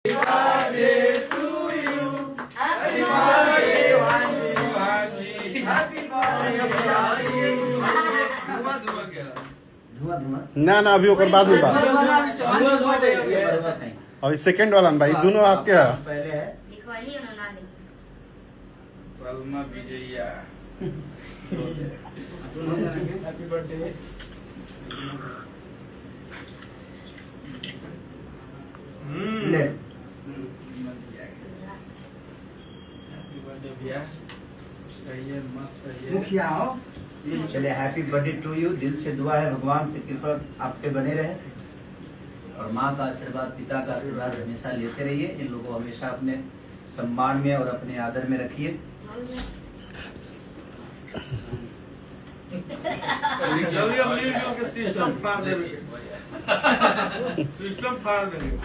ना ना अभी ओकर बाद में बात अभी सेकंड वाला भाई दोनों आपके हैप्पी बर्थडे मुखिया हो चले हैप्पी बर्थडे टू यू। दिल से दुआ है भगवान से कृपा आप पे बने रहे और माँ का आशीर्वाद पिता का आशीर्वाद हमेशा लेते रहिए। इन लोगों को हमेशा अपने सम्मान में और अपने आदर में रखिए। सिस्टम फाड़ देंगे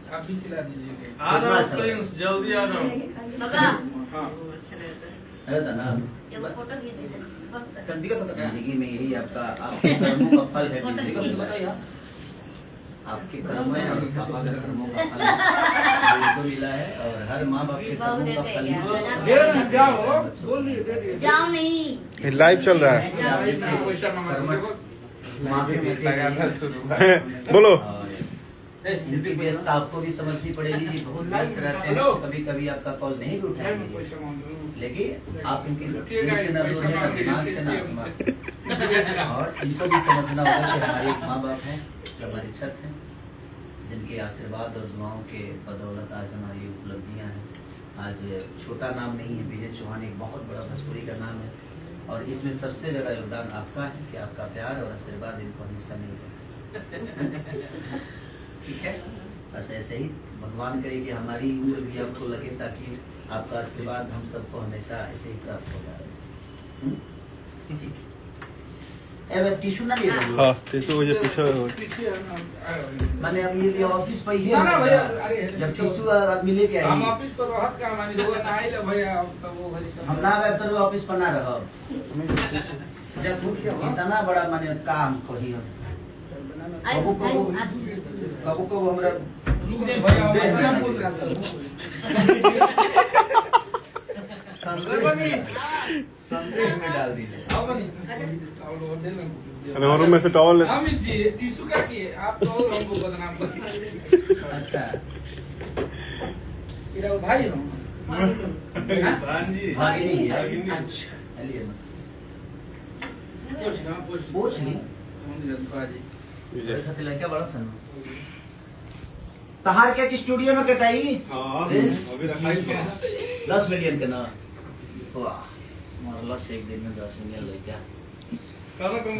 आप भी खिला दीजिए। आ रहा प्रिंस जल्दी आ रहा हूँ बाबा। हाँ है ना फोटो खींच दीजिए। जिंदगी में यही आपका आपके कर्मों का फल है। आपके कर्म है और पापा के कर्मों का फल तो मिला है और हर माँ बाप के कर्मों का फल जाओ नहीं लाइव चल रहा है। माँ के बेटे बोलो जिनकी व्यवस्था आपको भी समझनी पड़ेगी। जी बहुत व्यस्त रहते हैं, कभी कभी आपका कॉल नहीं भी उठाएंगे, लेकिन आप इनकी दिल से न दूर हैं, न दिमाग से न दिमाग से। और इनको भी समझना होगा कि हमारे एक माँ बाप हैं, हमारी छत हैं, जिनके आशीर्वाद और दुआओं के बदौलत आज हमारी उपलब्धियाँ हैं। आज छोटा नाम नहीं है, विजय चौहान एक बहुत बड़ा भोजपुरी का नाम है और इसमें सबसे ज्यादा योगदान आपका है कि आपका प्यार और आशीर्वाद इनको हमेशा मिलता है। ठीक है, बस ऐसे ही भगवान करे कि हमारी उम्र भी आपको लगे ताकि आपका आशीर्वाद हम सबको हमेशा ऐसे ही प्राप्त होता रहे। टिश्यू ना ले हाँ टिश्यू वो जो पीछे मैंने अब ये ऑफिस पर ही है जब टिश्यू मिले क्या हम ऑफिस पर रहत का मानी लोग ना आइले भैया तब वो घरी हम ना वेब तर ऑफिस पर ना रह जब इतना बड़ा माने काम कही हम कबू हमरा संदेश में डाल दीजिए। रूम में से टॉवल अमित जी टिश्यू का किए आप तो और हमको बदनाम कर। अच्छा इधर भाई हो भाई नहीं है। अच्छा चलिए पूछ ली क्या बड़ा सन तहार क्या कि स्टूडियो में कटाई 10 मिलियन का ना वाह एक दिन में 10 मिलियन ले क्या कब कम